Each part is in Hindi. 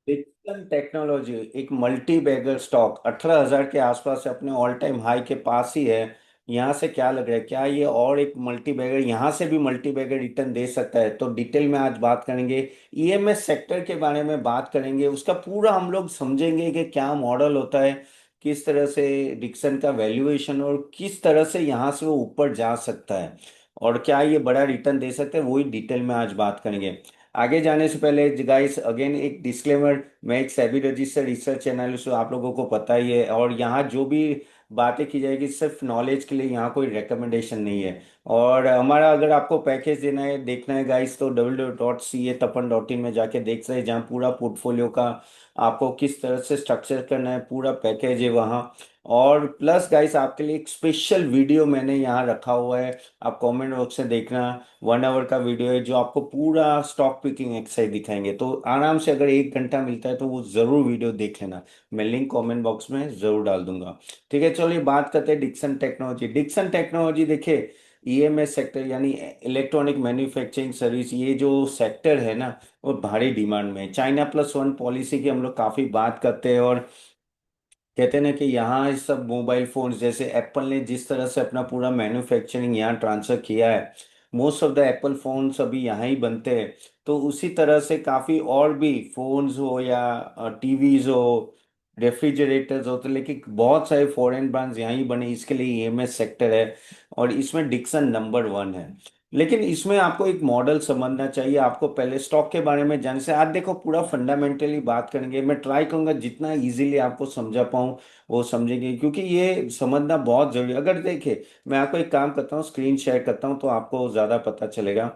डिक्सन टेक्नोलॉजी एक मल्टी बैगर स्टॉक 18,000 के आसपास है, अपने ऑल टाइम हाई के पास ही है। यहाँ से क्या लग रहा है, क्या ये और एक मल्टी बैगर यहाँ से भी मल्टी बैगर रिटर्न दे सकता है? तो डिटेल में आज बात करेंगे। ईएमएस सेक्टर के बारे में बात करेंगे, उसका पूरा हम लोग समझेंगे कि क्या मॉडल होता है, किस तरह से डिक्सन का वैल्यूएशन, और किस तरह से यहाँ से वो ऊपर जा सकता है, और क्या ये बड़ा रिटर्न दे सकता है, वही डिटेल में आज बात करेंगे। आगे जाने से पहले गाइस अगेन एक डिस्क्लेमर, मैं एक सेबी रजिस्टर्ड रिसर्च एनालिस्ट हूँ, आप लोगों को पता ही है, और यहाँ जो भी बातें की जाएगी सिर्फ नॉलेज के लिए, यहाँ कोई रिकमेंडेशन नहीं है। और हमारा अगर आपको पैकेज देना है देखना है गाइस, तो www.ca-tapan.in में जाके देख सकते हैं, जहाँ पूरा पोर्टफोलियो का आपको किस तरह से स्ट्रक्चर करना है पूरा पैकेज है वहाँ। और प्लस गाइस आपके लिए एक स्पेशल वीडियो मैंने यहाँ रखा हुआ है, आप कमेंट बॉक्स में देखना। 1 आवर का वीडियो है जो आपको पूरा स्टॉक पिकिंग एक्सरसाइज दिखाएंगे, तो आराम से अगर 1 घंटा मिलता है तो वो जरूर वीडियो देख लेना। मैं लिंक कमेंट बॉक्स में जरूर डाल दूंगा। ठीक है, चलिए बात करते हैं डिक्सन टेक्नोलॉजी। डिक्सन टेक्नोलॉजी देखिए, ईएमएस सेक्टर यानी इलेक्ट्रॉनिक मैन्युफैक्चरिंग सर्विस, ये जो सेक्टर है ना, वो भारी डिमांड में है। China+1 पॉलिसी की हम लोग काफी बात करते हैं, और कहते हैं ना कि यहाँ इस सब मोबाइल फोन्स, जैसे एप्पल ने जिस तरह से अपना पूरा मैन्युफैक्चरिंग यहाँ ट्रांसफर किया है, most of the Apple phones अभी यहाँ ही बनते हैं। तो उसी तरह से काफ़ी और भी फोन्स हो या टीवीज हो, रेफ्रिजरेटर्स हो, तो लेकिन बहुत सारे फॉरेन ब्रांड्स यहाँ ही बने, इसके लिए ईएमएस सेक्टर है, और इसमें डिक्सन नंबर 1 है। लेकिन इसमें आपको एक मॉडल समझना चाहिए, आपको पहले स्टॉक के बारे में जानने से, आज देखो पूरा फंडामेंटली बात करेंगे, मैं ट्राई करूंगा जितना इजीली आपको समझा पाऊँ वो समझेंगे, क्योंकि ये समझना बहुत जरूरी है। अगर देखे, मैं आपको एक काम करता हूँ, स्क्रीन शेयर करता हूँ तो आपको ज़्यादा पता चलेगा।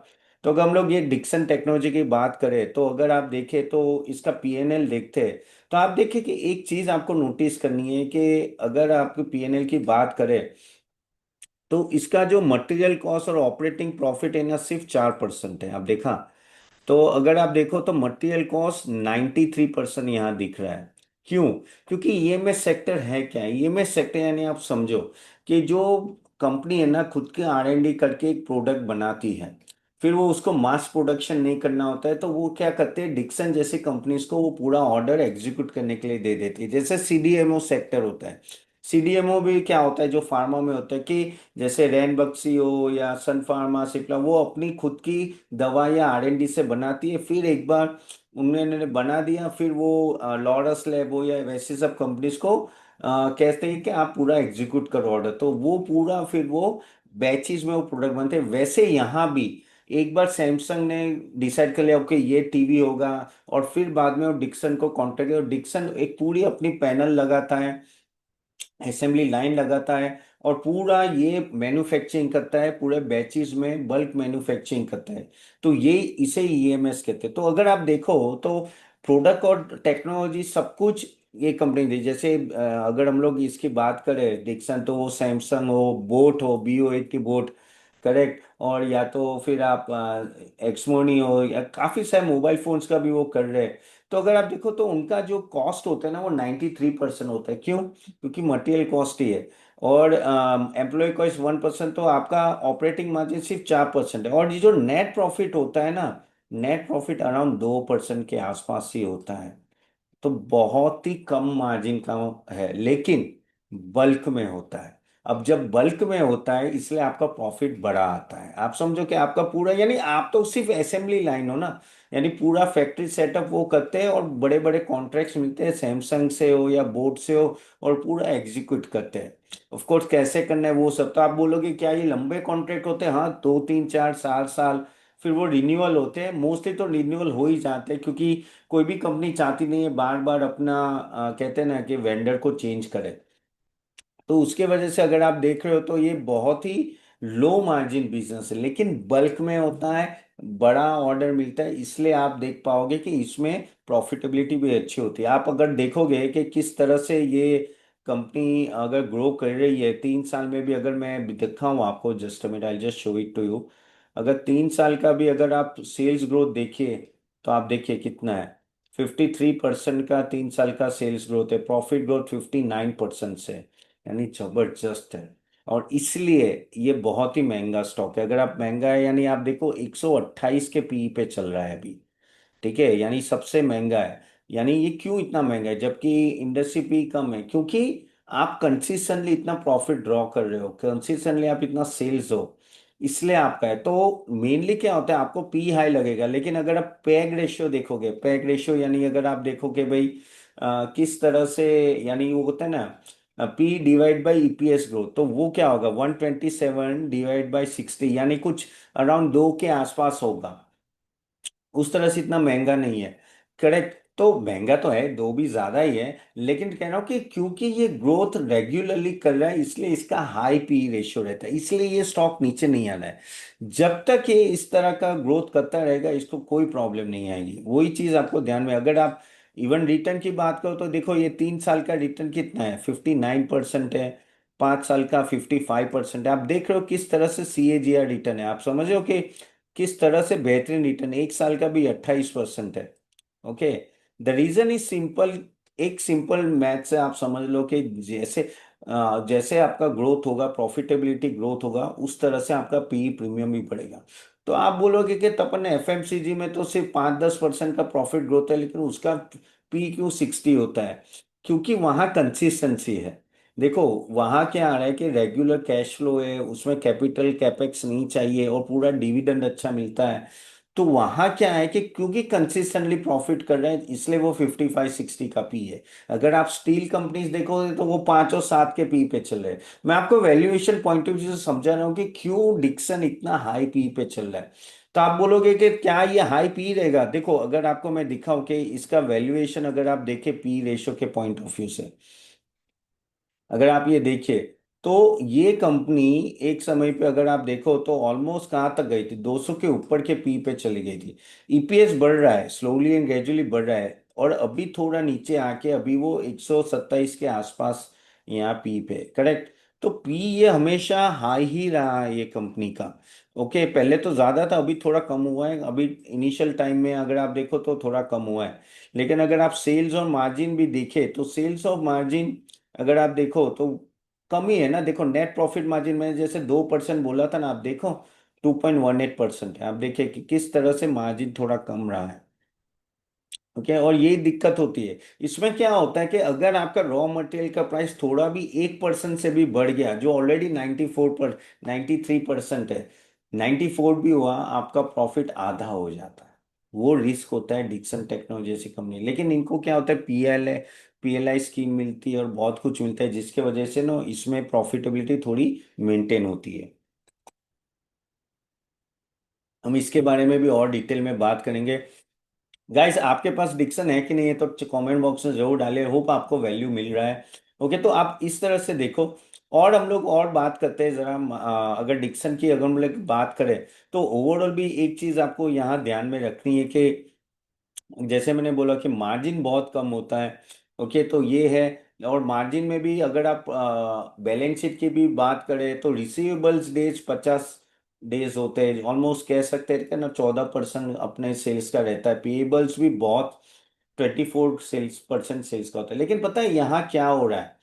तो अगर हम लोग ये डिक्सन टेक्नोलॉजी की बात करें, तो अगर आप देखें तो इसका पीएनएल देखते हैं, तो आप देखिए कि एक चीज़ आपको नोटिस करनी है कि अगर आप पीएनएल की बात करें, तो इसका जो मटेरियल कॉस्ट और ऑपरेटिंग प्रॉफिट है ना, सिर्फ 4% है। आप देखा, तो अगर आप देखो तो मटेरियल कॉस्ट 93% यहाँ दिख रहा है। क्यों? क्योंकि ईएमएस सेक्टर है क्या, ईएमएस सेक्टर यानी आप समझो कि जो कंपनी है ना, खुद के आर एंड डी करके एक प्रोडक्ट बनाती है, फिर वो उसको मास प्रोडक्शन नहीं करना होता है, तो वो क्या करते हैं, डिक्सन जैसी कंपनीज को वो पूरा ऑर्डर एग्जीक्यूट करने के लिए दे देती है। जैसे सीडीएमओ सेक्टर होता है, सीडीएमओ भी क्या होता है जो फार्मा में होता है, कि जैसे रैन बक्सी हो या सन फार्मा सिप्ला, वो अपनी खुद की दवा या आर एंड डी से बनाती है, फिर एक बार उन्होंने बना दिया, फिर वो लॉरस लैब हो या वैसे सब कंपनीज को कहते हैं कि आप पूरा एग्जीक्यूट करो ऑर्डर, तो वो पूरा फिर वो बैचेस में वो प्रोडक्ट बनते हैं। वैसे यहाँ भी एक बार सैमसंग ने डिसाइड कर लिया ओके ये टीवी होगा, और फिर बाद में वो डिक्सन को कॉन्टेक्ट किया, और डिक्सन एक पूरी अपनी पैनल लगाता है, असेंबली लाइन लगाता है, और पूरा ये मैन्युफैक्चरिंग करता है, पूरे बैचेस में बल्क मैन्युफैक्चरिंग करता है। तो ये इसे ईएमएस कहते हैं। तो अगर आप देखो तो प्रोडक्ट और टेक्नोलॉजी सब कुछ ये कंपनी दी। जैसे अगर हम लोग इसकी बात करें डिक्सन, तो वो सैमसंग हो, बोट हो, BO8 की बोट, करेक्ट, और या तो फिर आप एक्समोनी हो, या काफ़ी सारे मोबाइल फोन्स का भी वो कर रहे हैं। तो अगर आप देखो तो उनका जो कॉस्ट होता है ना, वो 93% होता है। क्यों? क्योंकि मटेरियल कॉस्ट ही है, और एम्प्लॉय कॉस्ट 1%, तो आपका ऑपरेटिंग मार्जिन सिर्फ 4% है, और ये जो नेट प्रॉफिट होता है ना, नेट प्रॉफिट अराउंड 2% के आसपास ही होता है। तो बहुत ही कम मार्जिन का है, लेकिन बल्क में होता है। अब जब बल्क में होता है इसलिए आपका प्रॉफिट बड़ा आता है। आप समझो कि आपका पूरा, यानी आप तो सिर्फ असेंबली लाइन हो ना, यानी पूरा फैक्ट्री सेटअप वो करते हैं, और बड़े बड़े कॉन्ट्रैक्ट्स मिलते हैं, सैमसंग से हो या बोट से हो, और पूरा एग्जीक्यूट करते हैं। ऑफ कोर्स कैसे करना है वो सब तो आप बोलोगे क्या ये लंबे कॉन्ट्रैक्ट होते हैं? हाँ, 2 3 4 4 साल, फिर वो रिन्यूअल होते हैं, मोस्टली तो रिन्यूअल हो ही जाते हैं, क्योंकि कोई भी कंपनी चाहती नहीं है बार बार अपना कहते हैं ना कि वेंडर को चेंज करे। तो उसके वजह से अगर आप देख रहे हो तो ये बहुत ही लो मार्जिन बिजनेस है, लेकिन बल्क में होता है, बड़ा ऑर्डर मिलता है, इसलिए आप देख पाओगे कि इसमें प्रॉफिटेबिलिटी भी अच्छी होती है। आप अगर देखोगे कि किस तरह से ये कंपनी अगर ग्रो कर रही है 3 साल में भी, अगर मैं दिखाऊं आपको, just minute I just show it to you. अगर 3 साल का भी अगर आप सेल्स ग्रोथ देखिए, तो आप देखिए कितना है, 53% का 3 साल का सेल्स ग्रोथ है, प्रॉफिट ग्रोथ 59% से, यानी जबरदस्त है। और इसलिए ये बहुत ही महंगा स्टॉक है। अगर आप महंगा है यानी आप देखो 128 के पीई पे चल रहा है अभी, ठीक है, यानी सबसे महंगा है। यानी ये क्यों इतना महंगा है जबकि इंडस्ट्री पी कम है? क्योंकि आप कंसिस्टेंटली इतना प्रॉफिट ड्रॉ कर रहे हो, कंसिस्टेंटली आप इतना सेल्स हो, इसलिए आपका है। तो मेनली क्या होता है, आपको पी हाई लगेगा, लेकिन अगर आप पैग रेशियो देखोगे, पैग रेशियो यानी अगर आप देखोगे भाई किस तरह से, यानी वो होता है ना P divide by EPS growth, तो वो क्या होगा 127 डिवाइड बाई 60, यानी कुछ अराउंड 2 के आसपास होगा। उस तरह से इतना महंगा नहीं है। करेक्ट, तो महंगा तो है, दो भी ज्यादा ही है, लेकिन कह रहा हूं कि क्योंकि ये ग्रोथ रेगुलरली कर रहा है इसलिए इसका हाई पी रेशियो रहता है, इसलिए ये स्टॉक नीचे नहीं आना है। जब तक ये इस तरह का ग्रोथ करता रहेगा इसको कोई प्रॉब्लम नहीं आएगी। वही चीज आपको ध्यान में, अगर आप इवन रिटर्न की बात करो तो देखो ये 3 साल का रिटर्न कितना है, 59% है। 5 साल का 55% है। आप देख रहे हो किस तरह से सीएजीआर रिटर्न है, आप समझ रहे हो कि किस तरह से बेहतरीन रिटर्न, 1 साल का भी 28% है। Okay, the reason is simple. एक सिंपल मैथ से आप समझ लो कि जैसे जैसे आपका ग्रोथ होगा, प्रॉफिटेबिलिटी ग्रोथ होगा, उस तरह से आपका पी प्रीमियम भी बढ़ेगा। तो आप बोलोगे कि तपन एफएमसीजी में तो सिर्फ 5-10% का प्रॉफिट ग्रोथ है, लेकिन उसका पी क्यों 60 होता है? क्योंकि वहां कंसिस्टेंसी है। देखो, वहां क्या आ रहा है कि रेगुलर कैश फ्लो है, उसमें कैपिटल कैपेक्स नहीं चाहिए और पूरा डिविडेंड अच्छा मिलता है। तो वहां क्या है कि क्योंकि कंसिस्टेंटली प्रॉफिट कर रहे हैं इसलिए वो 55-60 का पी है। अगर आप स्टील कंपनीज देखोगे तो वो 5 और 7 के पी पे चल रहे हैं। मैं आपको वैल्यूएशन पॉइंट ऑफ व्यू से समझा रहा हूँ कि क्यों डिक्सन इतना हाई पी पे चल रहा है। तो आप बोलोगे कि क्या ये हाई पी रहेगा? देखो, अगर आपको मैं दिखाऊं कि इसका वैल्यूएशन अगर आप देखें पी रेशो के पॉइंट ऑफ व्यू से, अगर आप ये देखिए तो ये कंपनी एक समय पे अगर आप देखो तो ऑलमोस्ट कहाँ तक गई थी, 200 के ऊपर के पी पे चली गई थी। ईपीएस बढ़ रहा है, स्लोली एंड ग्रेजुअली बढ़ रहा है, और अभी थोड़ा नीचे आके अभी वो 127 के आसपास यहाँ पी पे। करेक्ट, तो पी ये हमेशा हाई ही रहा है ये कंपनी का। ओके, पहले तो ज्यादा था, अभी थोड़ा कम हुआ है, अभी इनिशियल टाइम में अगर आप देखो तो थोड़ा कम हुआ है। लेकिन अगर आप सेल्स और मार्जिन भी देखे तो सेल्स और मार्जिन अगर आप देखो तो कम ही है ना। देखो, नेट प्रॉफिट मार्जिन मैंने जैसे 2% बोला था ना, आप देखो 2.18% है। आप देखिए कि किस तरह से मार्जिन थोड़ा कम रहा है। ओके, और यही दिक्कत होती है इसमें। क्या होता है कि अगर आपका रॉ मटेरियल का प्राइस थोड़ा भी 1% से भी बढ़ गया, जो ऑलरेडी 93% है, 94 भी हुआ, आपका प्रॉफिट आधा हो जाता है। वो रिस्क होता है डिक्सन टेक्नोलॉजी जैसी कंपनी। लेकिन इनको क्या होता है, पीएलआई स्कीम मिलती है और बहुत कुछ मिलता है, जिसके वजह से ना इसमें प्रॉफिटेबिलिटी थोड़ी मेंटेन होती है। हम इसके बारे में भी और डिटेल में बात करेंगे। गाइस, आपके पास डिक्शन है कि नहीं है तो कमेंट बॉक्स में जरूर डालें। होप आपको वैल्यू मिल रहा है। ओके, तो आप इस तरह से देखो। और हम लोग और बात करते हैं जरा, अगर डिक्शन की अगर हम लोग बात करें तो ओवरऑल भी एक चीज आपको यहाँ ध्यान में रखनी है कि जैसे मैंने बोला कि मार्जिन बहुत कम होता है। ओके, तो ये है। और मार्जिन में भी अगर आप बैलेंस शीट की भी बात करें तो रिसीवेबल्स डेज 50 डेज होते हैं, ऑलमोस्ट कह सकते हैं कि ना 14% अपने सेल्स का रहता है। पेएबल्स भी बहुत 24% सेल्स का होता है। लेकिन पता है यहाँ क्या हो रहा है,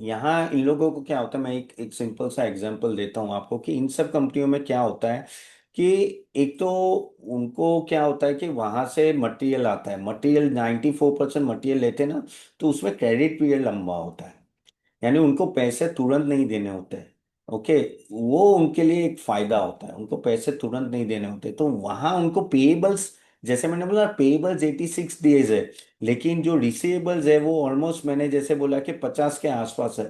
यहाँ इन लोगों को क्या होता है, मैं एक एक सिंपल सा एग्जांपल देता हूँ आपको कि इन सब कंपनियों में क्या होता है कि एक तो उनको क्या होता है कि वहां से मटेरियल आता है, मटेरियल 94% मटेरियल लेते हैं ना, तो उसमें क्रेडिट पीरियड लंबा होता है, यानी उनको पैसे तुरंत नहीं देने होते हैं। ओके, वो उनके लिए एक फायदा होता है, उनको पैसे तुरंत नहीं देने होते, तो वहां उनको पेएबल्स, जैसे मैंने बोला पेएबल्स 86 डेज है, लेकिन जो रिसीवेबल्स है वो ऑलमोस्ट मैंने जैसे बोला कि 50 के आसपास है।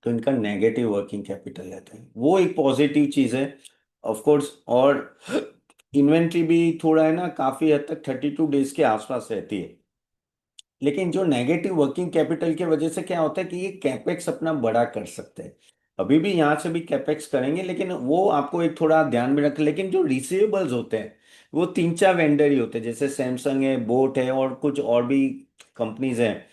तो इनका नेगेटिव वर्किंग कैपिटल रहता है, वो एक पॉजिटिव चीज है ऑफ कोर्स। और इन्वेंट्री भी थोड़ा है ना, काफी हद तक 32 डेज के आसपास रहती है। लेकिन जो नेगेटिव वर्किंग कैपिटल की वजह से क्या होता है कि ये कैपेक्स अपना बड़ा कर सकते हैं। अभी भी यहाँ से भी कैपेक्स करेंगे, लेकिन वो आपको एक थोड़ा ध्यान में रख। लेकिन जो रिसीवेबल्स होते हैं वो 3-4 वेंडर ही होते हैं, जैसे सैमसंग है, बोट है और कुछ और भी कंपनीज हैं,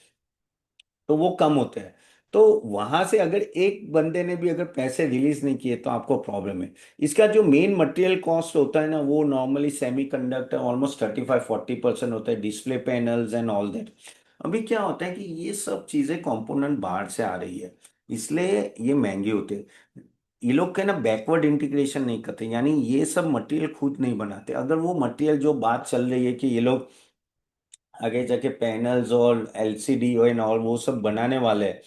तो वो कम होते हैं। तो वहां से अगर एक बंदे ने भी अगर पैसे रिलीज नहीं किए तो आपको प्रॉब्लम है। इसका जो मेन मटेरियल कॉस्ट होता है ना, वो नॉर्मली सेमीकंडक्टर ऑलमोस्ट 35-40% होता है, display panels and all that. अभी क्या होता है कि ये सब चीजें कंपोनेंट बाहर से आ रही है, इसलिए ये महंगे होते हैं। ये लोग क्या ना बैकवर्ड इंटीग्रेशन नहीं करते, यानी ये सब मटेरियल खुद नहीं बनाते। अगर वो मटेरियल जो बात चल रही है कि ये लोग आगे जाके पैनल्स और एलसीडी और वो सब बनाने वाले हैं,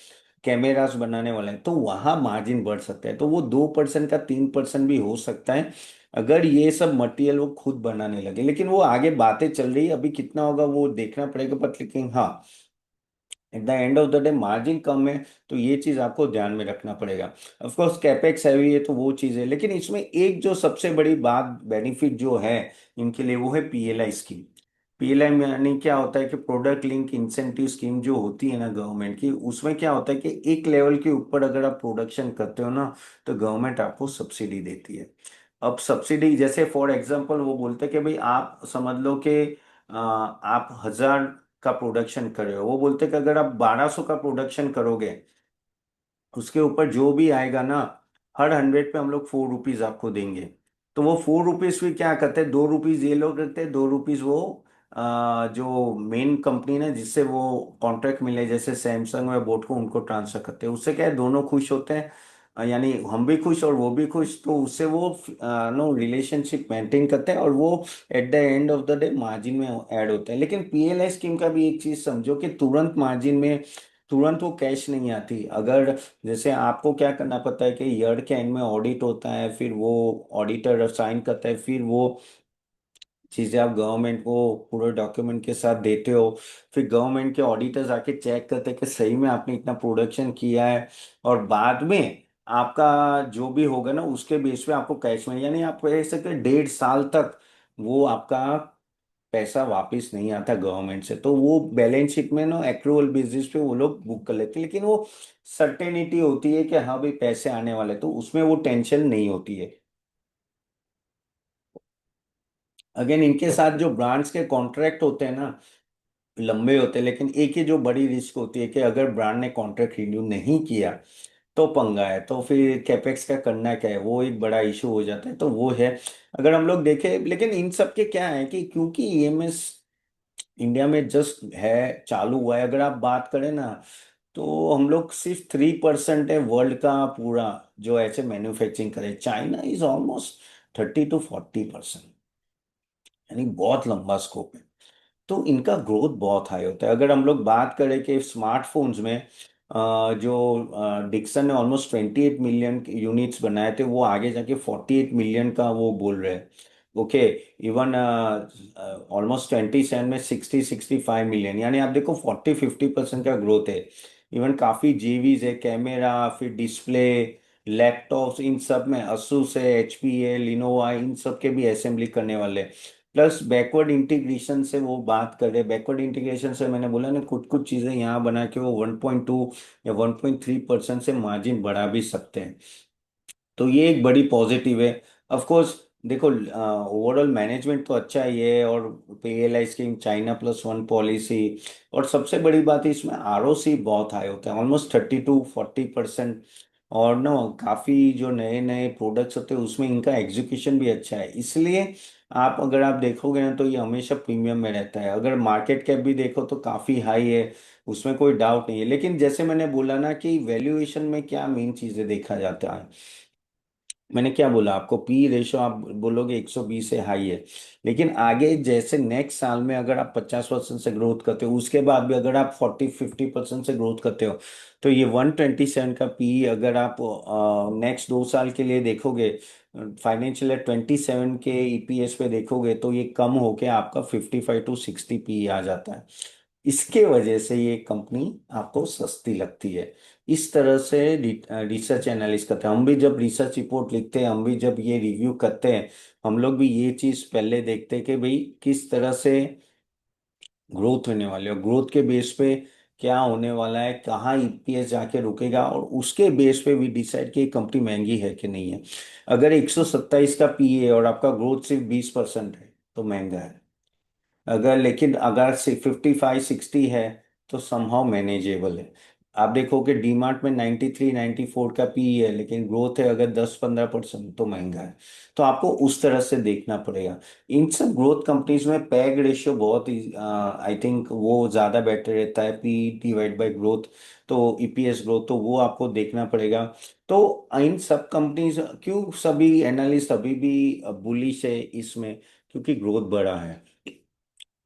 कैमरास बनाने वाले हैं, तो वहां मार्जिन बढ़ सकता है। तो वो 2% का 3% भी हो सकता है अगर ये सब मटेरियल वो खुद बनाने लगे। लेकिन वो आगे बातें चल रही है, अभी कितना होगा वो देखना पड़ेगा। बट लेकिन हाँ, at the end of the day margin कम है, तो ये चीज आपको ध्यान में रखना पड़ेगा। ऑफ कोर्स कैपेक्स हैवी है तो वो चीज है, लेकिन इसमें एक जो सबसे बड़ी बात बेनिफिट जो है इनके लिए, वो है पीएलआई स्कीम। पीएलआई में यानी क्या होता है कि प्रोडक्ट लिंक इंसेंटिव स्कीम जो होती है ना गवर्नमेंट की, उसमें क्या होता है कि एक लेवल के ऊपर अगर आप प्रोडक्शन करते हो ना, तो गवर्नमेंट आपको सब्सिडी देती है। अब सब्सिडी जैसे फॉर एग्जांपल वो बोलते हैं कि भाई आप समझ लो कि आप 1000 का प्रोडक्शन कर रहे हो, वो बोलते हैं कि अगर आप 1200 का प्रोडक्शन करोगे, उसके ऊपर जो भी आएगा ना, हर 100 पे हम लोग 4 रुपीज आपको देंगे। तो वो 4 रुपीज फिर क्या करते हैं, 2 रुपीज ये लोग रखते हैं, 2 रुपीज वो जो मेन कंपनी ना जिससे वो कॉन्ट्रैक्ट मिले, जैसे सैमसंग या बोट को, उनको ट्रांसफर करते हैं। उससे क्या है, दोनों खुश होते हैं। यानी हम भी खुश और वो भी खुश, तो उससे वो नो रिलेशनशिप मेंटेन करते हैं, और वो eight the end of the day margin में ऐड होता है। लेकिन पीएलआई स्कीम का भी एक चीज समझो कि तुरंत मार्जिन में, तुरंत वो कैश नहीं आती। अगर जैसे आपको क्या करना पड़ता है कि ईयर के एंड में ऑडिट होता है, फिर वो ऑडिटर साइन करता है, फिर वो चीजें आप गवर्नमेंट को पूरे डॉक्यूमेंट के साथ देते हो, फिर गवर्नमेंट के ऑडिटर्स आके चेक करते हैं कि सही में आपने इतना प्रोडक्शन किया है, और बाद में आपका जो भी होगा ना उसके बेस पे आपको कैश में, यानी आप कह सकते हैं 1.5 साल तक वो आपका पैसा वापस नहीं आता गवर्नमेंट से। तो वो बैलेंस शीट में ना एक्रूअल बेसिस पे वो लोग बुक कर लेते हैं, लेकिन वो सर्टेनिटी होती है कि हाँ भाई पैसे आने वाले, तो उसमें वो टेंशन नहीं होती है। अगेन इनके साथ जो ब्रांड्स के कॉन्ट्रैक्ट होते हैं ना, लंबे होते हैं, लेकिन एक ही जो बड़ी रिस्क होती है कि अगर ब्रांड ने कॉन्ट्रैक्ट रिन्यू नहीं किया तो पंगा है, तो फिर कैपेक्स का करना क्या है, वो एक बड़ा इशू हो जाता है। तो वो है, अगर हम लोग देखें। लेकिन इन सब के क्या है कि क्योंकि ईएमएस इंडिया में जस्ट है, चालू हुआ है, अगर आप बात करें ना, तो हम लोग सिर्फ 3% है वर्ल्ड का पूरा जो ऐसे मैन्युफैक्चरिंग करे। चाइना इज ऑलमोस्ट 30 to 40%, यानी बहुत लंबा स्कोप है। तो इनका ग्रोथ बहुत हाई होता है। अगर हम लोग बात करें कि स्मार्टफोन्स में जो डिक्सन ने ऑलमोस्ट 28 मिलियन यूनिट्स बनाए थे, वो आगे जाके 48 मिलियन का वो बोल रहे हैं। ओके, इवन ऑलमोस्ट 27 में 60-65 मिलियन, यानी आप देखो 40-50% का ग्रोथ है। इवन काफी जीवीज है, कैमरा, फिर डिस्प्ले, लैपटॉप्स, इन सब में asus है, एचपी है, लिनोवा, इन सब के भी असेंबली करने वाले। प्लस बैकवर्ड इंटीग्रेशन से वो बात कर रहे हैं। बैकवर्ड इंटीग्रेशन से मैंने बोला ना, कुछ कुछ चीजें यहाँ बना के वो 1.2 या 1.3% से मार्जिन बढ़ा भी सकते हैं। तो ये एक बड़ी पॉजिटिव है। ऑफ कोर्स देखो, ओवरऑल मैनेजमेंट तो अच्छा ही है, और पीएलआई स्कीम, China+1 पॉलिसी, और सबसे बड़ी बात है इसमें आरओसी बहुत हाई होता है, ऑलमोस्ट 30 to 40%। और नो काफ़ी जो नए नए प्रोडक्ट्स होते हैं उसमें इनका एग्जीक्यूशन भी अच्छा है, इसलिए आप अगर आप देखोगे ना तो ये हमेशा प्रीमियम में रहता है। अगर मार्केट कैप भी देखो तो काफ़ी हाई है, उसमें कोई डाउट नहीं है। लेकिन जैसे मैंने बोला ना कि वैल्यूएशन में क्या मेन चीज़ें देखा जाता है, मैंने क्या बोला आपको, पी रेशो आप बोलोगे 120 से हाई है, लेकिन आगे जैसे नेक्स्ट साल में अगर आप 50% से ग्रोथ करते हो, उसके बाद भी अगर आप 40-50% से ग्रोथ करते हो, तो ये 127 का पी, अगर आप नेक्स्ट 2 साल के लिए देखोगे, फाइनेंशियल ईयर 27 के ईपीएस पे देखोगे, तो ये कम होके आपका 55 to 60 पी आ जाता है। इसके वजह से ये कंपनी आपको सस्ती लगती है। इस तरह से रिसर्च एनालिस्ट करते हैं हम भी, जब रिसर्च रिपोर्ट लिखते हैं, हम भी जब ये रिव्यू करते हैं, हम लोग भी ये चीज पहले देखते हैं कि भाई किस तरह से ग्रोथ होने वाली है, और ग्रोथ के बेस पे क्या होने वाला है, कहाँ ईपीएस जाके रुकेगा, और उसके बेस पे भी डिसाइड कि कंपनी महंगी है कि नहीं है। अगर 127 का पी है और आपका ग्रोथ सिर्फ 20% है तो महंगा है। लेकिन अगर से 55-60 है तो समहाउ मैनेजेबल है। आप देखो कि डीमार्ट में 93-94 का पी है, लेकिन ग्रोथ है अगर 10-15% तो महंगा है। तो आपको उस तरह से देखना पड़ेगा। इन सब ग्रोथ कंपनीज में पैग रेशियो बहुत ही, आई थिंक वो ज़्यादा बेटर रहता है, पी डिवाइड बाय ग्रोथ, तो ईपीएस ग्रोथ, तो वो आपको देखना पड़ेगा। तो इन सब कंपनीज, क्यों सभी एनालिस्ट अभी भी बुलिश है इसमें, क्योंकि ग्रोथ बड़ा है।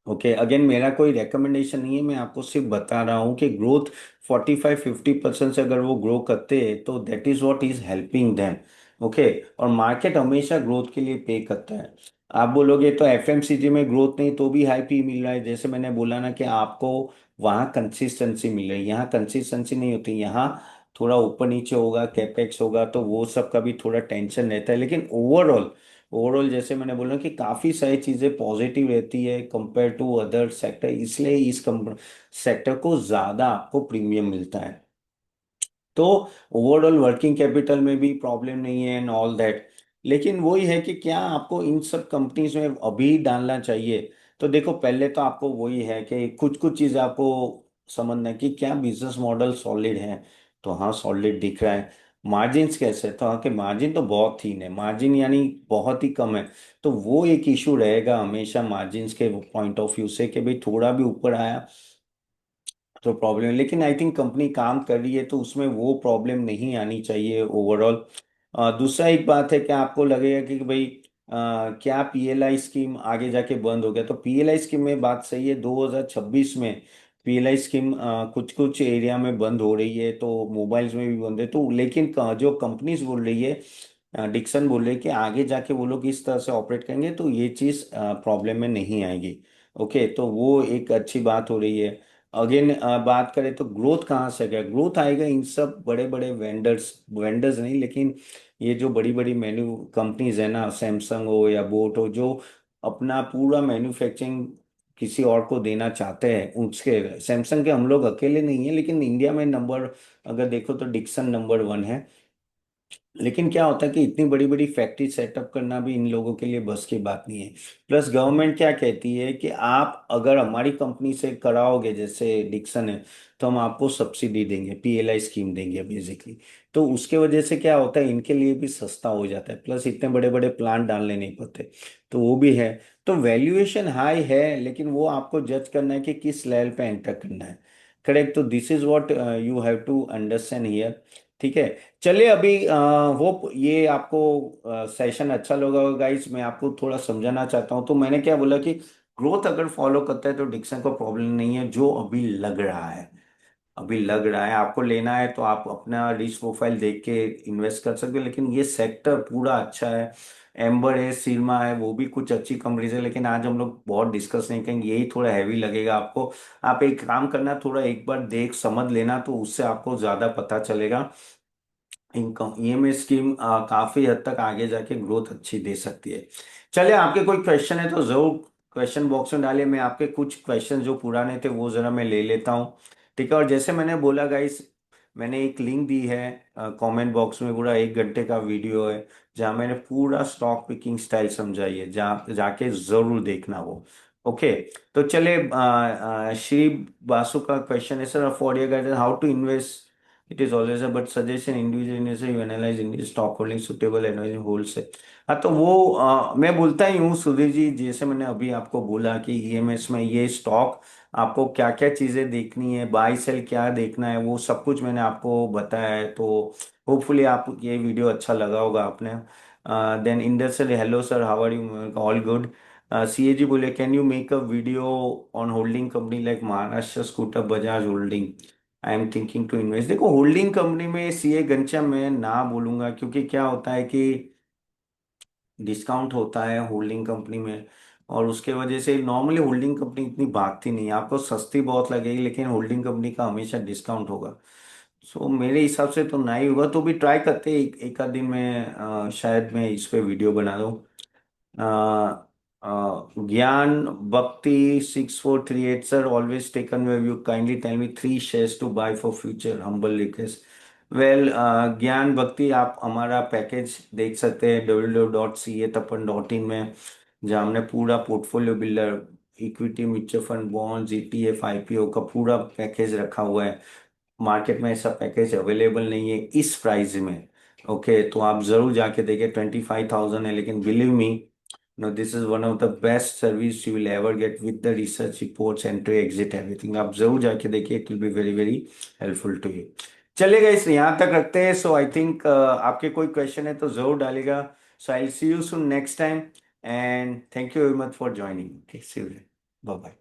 ओके, अगेन मेरा कोई रेकमेंडेशन नहीं है, मैं आपको सिर्फ बता रहा हूँ कि ग्रोथ 45-50% से अगर वो ग्रो करते हैं तो that is what is helping them. Okay, और मार्केट हमेशा ग्रोथ के लिए पे करता है। आप बोलोगे तो एफएमसीजी में ग्रोथ नहीं तो भी हाई पी मिल रहा है, जैसे मैंने बोला ना कि आपको वहाँ कंसिस्टेंसी मिल रही है, यहाँ कंसिस्टेंसी नहीं होती, यहाँ थोड़ा ऊपर नीचे होगा, कैपेक्स होगा, तो वो सब का भी थोड़ा टेंशन रहता है। लेकिन ओवरऑल, जैसे मैंने बोला कि काफी सारी चीजें पॉजिटिव रहती है कंपेयर टू अदर सेक्टर, इसलिए इस सेक्टर को ज्यादा आपको प्रीमियम मिलता है। तो ओवरऑल वर्किंग कैपिटल में भी प्रॉब्लम नहीं है एंड ऑल दैट। लेकिन वही है कि क्या आपको इन सब कंपनीज में अभी डालना चाहिए? तो देखो, पहले तो आपको वही है कि कुछ कुछ चीज आपको समझना है कि क्या बिजनेस मॉडल सॉलिड है। तो हाँ, सॉलिड दिख रहा है। मार्जिन्स कैसे? तो हाँ, कि मार्जिन तो बहुत थीन है, मार्जिन यानी बहुत ही कम है। तो वो एक इशू रहेगा हमेशा मार्जिन्स के पॉइंट ऑफ व्यू से कि भाई थोड़ा भी ऊपर आया तो प्रॉब्लम है। लेकिन आई थिंक कंपनी काम कर रही है तो उसमें वो प्रॉब्लम नहीं आनी चाहिए ओवरऑल। दूसरा एक बात है कि आपको लगेगा कि भाई क्या पीएलआई स्कीम आगे जाके बंद हो गया? तो पीएलआई स्कीम में बात सही है, 2026 में पीएलआई स्कीम कुछ कुछ एरिया में बंद हो रही है, तो मोबाइल्स में भी बंद है। तो लेकिन जो कंपनीज बोल रही है, डिक्सन बोल रहे हैं कि आगे जाके वो लोग इस तरह से ऑपरेट करेंगे तो ये चीज प्रॉब्लम में नहीं आएगी। ओके, तो वो एक अच्छी बात हो रही है। अगेन बात करें तो ग्रोथ कहाँ से आएगा? ग्रोथ आएगा इन सब बड़े बड़े वेंडर्स, वेंडर्स नहीं लेकिन ये जो बड़ी बड़ी मैन्यू कंपनीज है ना, सैमसंग हो या बोट हो, जो अपना पूरा मैन्युफैक्चरिंग किसी और को देना चाहते हैं, उसके सैमसंग के हम लोग अकेले नहीं है, लेकिन इंडिया में नंबर अगर देखो तो डिक्सन नंबर 1 है। लेकिन क्या होता है कि इतनी बड़ी बड़ी फैक्ट्री सेटअप करना भी इन लोगों के लिए बस की बात नहीं है। प्लस गवर्नमेंट क्या कहती है कि आप अगर हमारी कंपनी से कराओगे, जैसे डिक्सन है, तो हम आपको सब्सिडी देंगे, पीएलआई स्कीम देंगे बेसिकली। तो उसके वजह से क्या होता है, इनके लिए भी सस्ता हो जाता है, प्लस इतने बड़े बड़े प्लांट डालने नहीं पड़ते। तो वो भी है। तो वैल्यूएशन हाई है, लेकिन वो आपको जज करना है कि किस लेवल पे एंटर करना है। करेक्ट, तो this is what you have to understand here. ठीक है। चलिए, अभी होप ये आपको सेशन अच्छा लगा होगा गाइस। मैं आपको थोड़ा समझाना चाहता हूँ। तो मैंने क्या बोला कि ग्रोथ अगर फॉलो करता है तो डिक्सन को प्रॉब्लम नहीं है, जो अभी लग रहा है, अभी लग रहा है आपको लेना है तो आप अपना रिस्क प्रोफाइल देख के इन्वेस्ट कर सकते हो। लेकिन ये सेक्टर पूरा अच्छा है। एम्बर है, सीरमा है, वो भी कुछ अच्छी कंपनीज है, लेकिन आज हम लोग बहुत डिस्कस नहीं करेंगे, यही थोड़ा हैवी लगेगा आपको। आप एक काम करना, थोड़ा एक बार देख समझ लेना, तो उससे आपको ज्यादा पता चलेगा। इनकम ईएमआई स्कीम काफी हद तक आगे जाके ग्रोथ अच्छी दे सकती है। चलिए, आपके कोई क्वेश्चन है तो जरूर क्वेश्चन बॉक्स में डालिए, मैं आपके कुछ क्वेश्चन जो पुराने थे वो जरा मैं ले लेता हूँ। ठीक है, और जैसे मैंने बोला गाइस, मैंने एक लिंक दी है कमेंट बॉक्स में, पूरा 1 घंटे का वीडियो है जहाँ मैंने पूरा स्टॉक पिकिंग स्टाइल समझाई है, जहाँ जाके जरूर देखना वो। ओके, तो चले श्री बासु का क्वेश्चन है, sir for your guidance how to invest, it is always a but suggestion individual investor you analyze in stock holding suitable advising wholesale। हाँ, तो वो मैं बोलता ही हूँ सुधीर जी, जैसे मैंने अभी आपको बोला कि ईएमएस में ये स्टॉक आपको क्या क्या चीजें देखनी है, बाई सेल क्या देखना है, वो सब कुछ मैंने आपको बताया है। तो होपफुली आप ये वीडियो अच्छा लगा होगा आपने। Then Inder sir, hello sir, how are you? All good. CAG बोले, can you make a video on holding company like Maharashtra scooter Bajaj holding? I am thinking to invest. देखो, होल्डिंग कंपनी में सीए घनश्याम मैं ना बोलूंगा, क्योंकि क्या होता है कि डिस्काउंट होता है होल्डिंग कंपनी में, और उसके वजह से नॉर्मली होल्डिंग कंपनी इतनी भागती नहीं है, आपको सस्ती बहुत लगेगी, लेकिन होल्डिंग कंपनी का हमेशा डिस्काउंट होगा। सो मेरे हिसाब से तो ना ही होगा, तो भी ट्राई करते हैं एक आध दिन में, शायद मैं इस पे वीडियो बना दूं। Gyan Bhakti 6438, sir always taken wave, you kindly tell me 3 shares to buy for future, humble request. Well, Gyan Bhakti, आप हमारा पैकेज देख सकते हैं www.catappan.in में, जहाँ हमने पूरा portfolio builder, equity, mutual fund, bonds, ETF, IPO का पूरा पैकेज रखा हुआ है। मार्केट में ऐसा पैकेज अवेलेबल नहीं है इस प्राइस में। ओके, तो आप जरूर जाके देखिए, 25,000 है, लेकिन believe me, no, this is one of the best service you will ever get with the research reports, entry, exit, everything. आप जरूर जाके देखिए, it will be very very helpful to you. चलेगा, इस यहाँ तक रखते हैं। सो आई थिंक आपके कोई क्वेश्चन है तो जरूर डालेगा। So I see you soon next time, and thank you very much for joining. Okay, see you, bye bye.